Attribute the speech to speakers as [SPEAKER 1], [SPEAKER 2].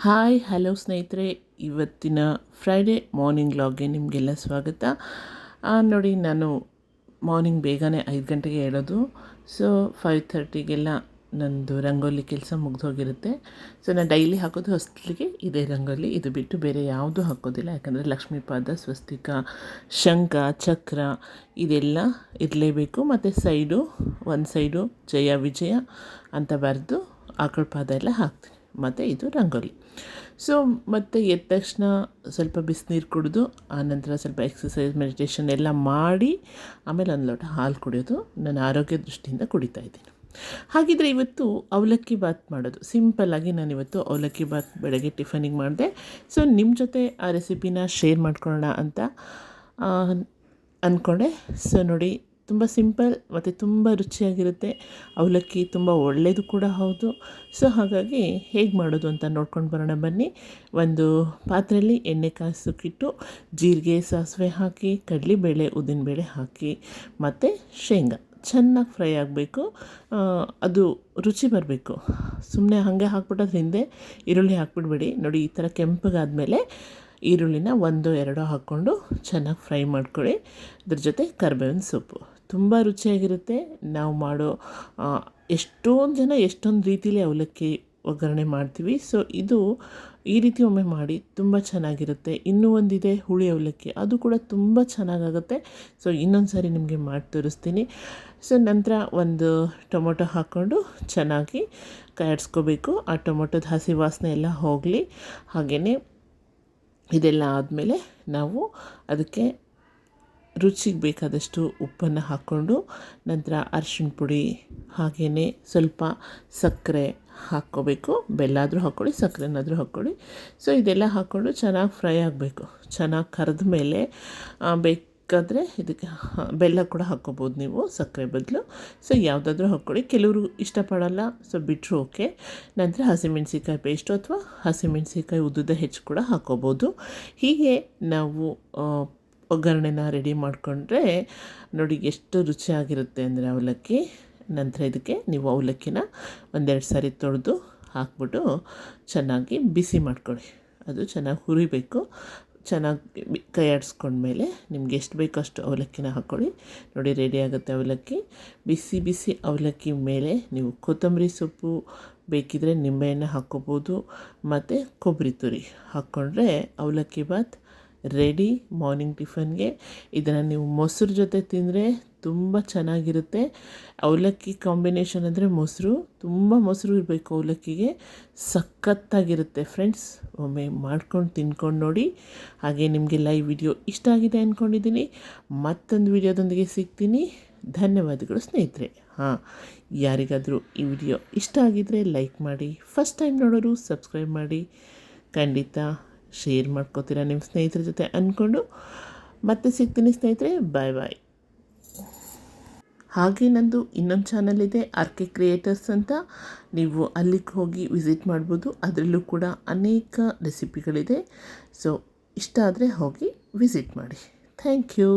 [SPEAKER 1] Hi hello ಸ್ನೇಹಿತರೆ, ಇವತ್ತಿನ Friday morning ವ್ಲಾಗ್ಗೆ ನಿಮಗೆಲ್ಲ ಸ್ವಾಗತ. ನೋಡಿ, ನಾನು ಮಾರ್ನಿಂಗ್ ಬೇಗನೆ 5 ಗಂಟೆಗೆ ಹೇಳೋದು. ಸೊ 5:30ಗೆಲ್ಲ ನನ್ನದು ರಂಗೋಲಿ ಕೆಲಸ ಮುಗಿದೋಗಿರುತ್ತೆ. ಸೊ ನಾನು ಡೈಲಿ ಹಾಕೋದು ಹೊಸ್ತಿಲಿಗೆ ಇದೇ ರಂಗೋಲಿ, ಇದು ಬಿಟ್ಟು ಬೇರೆ ಯಾವುದೂ ಹಾಕೋದಿಲ್ಲ. ಯಾಕಂದರೆ ಲಕ್ಷ್ಮೀಪಾದ, ಸ್ವಸ್ತಿಕ, ಶಂಖ, ಚಕ್ರ ಇದೆಲ್ಲ ಇರಲೇಬೇಕು. ಮತ್ತು ಒಂದು ಸೈಡು ಜಯ ವಿಜಯ ಅಂತ ಬರೆದು ಆಕಳ ಪಾದ ಎಲ್ಲ ಹಾಕ್ತೀನಿ. ಮತ್ತು ಇದು ರಂಗೋಲಿ. ಸೊ ಮತ್ತು ಎದ್ದ ತಕ್ಷಣ ಸ್ವಲ್ಪ ಬಿಸಿನೀರು ಕುಡಿದು, ಆನಂತರ ಸ್ವಲ್ಪ ಎಕ್ಸಸೈಸ್, ಮೆಡಿಟೇಷನ್ ಎಲ್ಲ ಮಾಡಿ ಆಮೇಲೆ ಒಂದು ಲೋಟ ಹಾಲು ಕುಡಿಯೋದು ನನ್ನ ಆರೋಗ್ಯ ದೃಷ್ಟಿಯಿಂದ ಕುಡಿತಾ ಇದ್ದೀನಿ. ಹಾಗಿದ್ರೆ ಇವತ್ತು ಅವಲಕ್ಕಿ ಬಾತ್ ಮಾಡೋದು ಸಿಂಪಲ್ಲಾಗಿ. ನಾನಿವತ್ತು ಅವಲಕ್ಕಿ ಬಾತ್ ಬೆಳಗ್ಗೆ ಟಿಫನಿಗೆ ಮಾಡಿದೆ. ಸೊ ನಿಮ್ಮ ಜೊತೆ ಆ ರೆಸಿಪಿನ ಶೇರ್ ಮಾಡ್ಕೊಳ್ಳೋಣ ಅಂತ ಅಂದ್ಕೊಂಡೆ. ಸೊ ನೋಡಿ, ತುಂಬ ಸಿಂಪಲ್ ಮತ್ತು ತುಂಬ ರುಚಿಯಾಗಿರುತ್ತೆ. ಅವಲಕ್ಕಿ ತುಂಬ ಒಳ್ಳೆಯದು ಕೂಡ ಹೌದು. ಸೊ ಹಾಗಾಗಿ ಹೇಗೆ ಮಾಡೋದು ಅಂತ ನೋಡ್ಕೊಂಡು ಬರೋಣ ಬನ್ನಿ. ಒಂದು ಪಾತ್ರೆಯಲ್ಲಿ ಎಣ್ಣೆ ಕಾಯಿಸೋಕ್ಕಿಟ್ಟು ಜೀರಿಗೆ, ಸಾಸಿವೆ ಹಾಕಿ, ಕಡಲೆಬೇಳೆ, ಉದ್ದಿನಬೇಳೆ ಹಾಕಿ ಮತ್ತು ಶೇಂಗಾ ಚೆನ್ನಾಗಿ ಫ್ರೈ ಆಗಬೇಕು. ಅದು ರುಚಿ ಬರಬೇಕು. ಸುಮ್ಮನೆ ಹಾಗೆ ಹಾಕ್ಬಿಟ್ಟು ಅದ್ರ ಹಿಂದೆ ಈರುಳ್ಳಿ ಹಾಕ್ಬಿಡ್ಬೇಡಿ. ನೋಡಿ, ಈ ಥರ ಕೆಂಪಗಾದಮೇಲೆ ಈರುಳ್ಳಿನ 1-2 ಹಾಕ್ಕೊಂಡು ಚೆನ್ನಾಗಿ ಫ್ರೈ ಮಾಡ್ಕೊಳ್ಳಿ. ಅದ್ರ ಜೊತೆ ಕರಿಬೇವಿನ ಸೊಪ್ಪು ತುಂಬ ರುಚಿಯಾಗಿರುತ್ತೆ. ನಾವು ಮಾಡೋ ಎಷ್ಟೊಂದು ಜನ ಎಷ್ಟೊಂದು ರೀತಿಯಲ್ಲಿ ಅವಲಕ್ಕಿ ಒಗ್ಗರಣೆ ಮಾಡ್ತೀವಿ. ಸೊ ಇದು ಈ ರೀತಿ ಒಮ್ಮೆ ಮಾಡಿ, ತುಂಬ ಚೆನ್ನಾಗಿರುತ್ತೆ. ಇನ್ನೂ ಒಂದಿದೆ ಹುಳಿ ಅವಲಕ್ಕಿ, ಅದು ಕೂಡ ತುಂಬ ಚೆನ್ನಾಗಾಗುತ್ತೆ. ಸೊ ಇನ್ನೊಂದು ಸಾರಿ ನಿಮಗೆ ಮಾಡಿ ತೋರಿಸ್ತೀನಿ. ಸೊ ನಂತರ ಒಂದು ಟೊಮೊಟೊ ಹಾಕ್ಕೊಂಡು ಚೆನ್ನಾಗಿ ಕಾಯಿಸ್ಕೋಬೇಕು. ಆ ಟೊಮೊಟೊದ ಹಸಿ ವಾಸನೆ ಎಲ್ಲ ಹೋಗಲಿ. ಹಾಗೆಯೇ ಇದೆಲ್ಲ ಆದಮೇಲೆ ನಾವು ಅದಕ್ಕೆ ರುಚಿಗೆ ಬೇಕಾದಷ್ಟು ಉಪ್ಪನ್ನು ಹಾಕ್ಕೊಂಡು, ನಂತರ ಅರಿಶಿಣ ಪುಡಿ, ಹಾಗೆಯೇ ಸ್ವಲ್ಪ ಸಕ್ಕರೆ ಹಾಕ್ಕೋಬೇಕು. ಬೆಲ್ಲ ಆದರೂ ಹಾಕ್ಕೊಳ್ಳಿ, ಸಕ್ಕರೆನಾದರೂ ಹಾಕ್ಕೊಳ್ಳಿ. ಸೊ ಇದೆಲ್ಲ ಹಾಕ್ಕೊಂಡು ಚೆನ್ನಾಗಿ ಫ್ರೈ ಆಗಬೇಕು. ಚೆನ್ನಾಗಿ ಕರೆದ ಮೇಲೆ ಬೇಕಾದರೆ ಇದಕ್ಕೆ ಬೆಲ್ಲ ಕೂಡ ಹಾಕ್ಕೋಬೋದು ನೀವು, ಸಕ್ಕರೆ ಬದಲು. ಸೊ ಯಾವುದಾದ್ರೂ ಹಾಕ್ಕೊಳ್ಳಿ. ಕೆಲವರು ಇಷ್ಟಪಡಲ್ಲ, ಸೊ ಬಿಟ್ಟರು ಓಕೆ. ನಂತರ ಹಸಿಮೆಣ್ಸಿಕಾಯಿ ಪೇಸ್ಟು ಅಥವಾ ಹಸಿಮೆಣ್ಸಿಕಾಯಿ ಉದ್ದುದ ಹೆಚ್ಚು ಕೂಡ ಹಾಕ್ಕೋಬೋದು. ಹೀಗೆ ನಾವು ಒಗ್ಗರಣೆನ ರೆಡಿ ಮಾಡಿಕೊಂಡ್ರೆ ನೋಡಿ ಎಷ್ಟು ರುಚಿಯಾಗಿರುತ್ತೆ ಅಂದರೆ ಅವಲಕ್ಕಿ. ನಂತರ ಇದಕ್ಕೆ ನೀವು ಅವಲಕ್ಕಿನ 1-2 ಸಾರಿ ತೊಳೆದು ಹಾಕ್ಬಿಟ್ಟು ಚೆನ್ನಾಗಿ ಬಿಸಿ ಮಾಡ್ಕೊಳ್ಳಿ. ಅದು ಚೆನ್ನಾಗಿ ಹುರಿಬೇಕು. ಚೆನ್ನಾಗಿ ಕೈ ಆಡಿಸ್ಕೊಂಡ್ಮೇಲೆ ನಿಮ್ಗೆ ಎಷ್ಟು ಬೇಕೋ ಅಷ್ಟು ಅವಲಕ್ಕಿನ ಹಾಕ್ಕೊಳ್ಳಿ. ನೋಡಿ, ರೆಡಿ ಆಗುತ್ತೆ ಅವಲಕ್ಕಿ. ಬಿಸಿ ಬಿಸಿ ಅವಲಕ್ಕಿ ಮೇಲೆ ನೀವು ಕೊತ್ತಂಬರಿ ಸೊಪ್ಪು, ಬೇಕಿದ್ದರೆ ನಿಂಬೆಹಣ್ಣು ಹಾಕ್ಕೋಬೋದು, ಮತ್ತು ಕೊಬ್ಬರಿ ತುರಿ ಹಾಕ್ಕೊಂಡ್ರೆ ಅವಲಕ್ಕಿ ಬಾತ್ ರೆಡಿ ಮಾರ್ನಿಂಗ್ ಟಿಫನ್ಗೆ. ಇದನ್ನು ನೀವು ಮೊಸರು ಜೊತೆ ತಿಂದರೆ ತುಂಬ ಚೆನ್ನಾಗಿರುತ್ತೆ. ಅವಲಕ್ಕಿ ಕಾಂಬಿನೇಷನ್ ಅಂದರೆ ಮೊಸರು, ತುಂಬ ಮೊಸರು ಇರಬೇಕು ಅವಲಕ್ಕಿಗೆ, ಸಖತ್ತಾಗಿರುತ್ತೆ ಫ್ರೆಂಡ್ಸ್. ಒಮ್ಮೆ ಮಾಡ್ಕೊಂಡು ತಿನ್ಕೊಂಡು ನೋಡಿ. ಹಾಗೆ ನಿಮಗೆಲ್ಲ ಈ ವಿಡಿಯೋ ಇಷ್ಟ ಆಗಿದೆ ಅಂದ್ಕೊಂಡಿದ್ದೀನಿ. ಮತ್ತೊಂದು ವಿಡಿಯೋದೊಂದಿಗೆ ಸಿಗ್ತೀನಿ. ಧನ್ಯವಾದಗಳು ಸ್ನೇಹಿತರೆ. ಯಾರಿಗಾದರೂ ಈ ವಿಡಿಯೋ ಇಷ್ಟ ಆಗಿದ್ದರೆ ಲೈಕ್ ಮಾಡಿ, ಫಸ್ಟ್ ಟೈಮ್ ನೋಡೋರು ಸಬ್ಸ್ಕ್ರೈಬ್ ಮಾಡಿ, ಖಂಡಿತ ಶೇರ್ ಮಾಡ್ಕೋತೀರಾ ನಿಮ್ಮ ಸ್ನೇಹಿತರ ಜೊತೆ ಅಂದ್ಕೊಂಡು. ಮತ್ತೆ ಸಿಗ್ತೀನಿ ಸ್ನೇಹಿತರೆ, ಬಾಯ್ ಬಾಯ್. ಹಾಗೆ ನಂದು ಇನ್ನೊಂದು ಚಾನಲ್ ಇದೆ, RK ಕ್ರಿಯೇಟರ್ಸ್ ಅಂತ. ನೀವು ಅಲ್ಲಿಗೆ ಹೋಗಿ ವಿಸಿಟ್ ಮಾಡ್ಬೋದು. ಅದರಲ್ಲೂ ಕೂಡ ಅನೇಕ ರೆಸಿಪಿಗಳಿದೆ. ಸೊ ಇಷ್ಟ ಆದರೆ ಹೋಗಿ ವಿಸಿಟ್ ಮಾಡಿ. Thank you.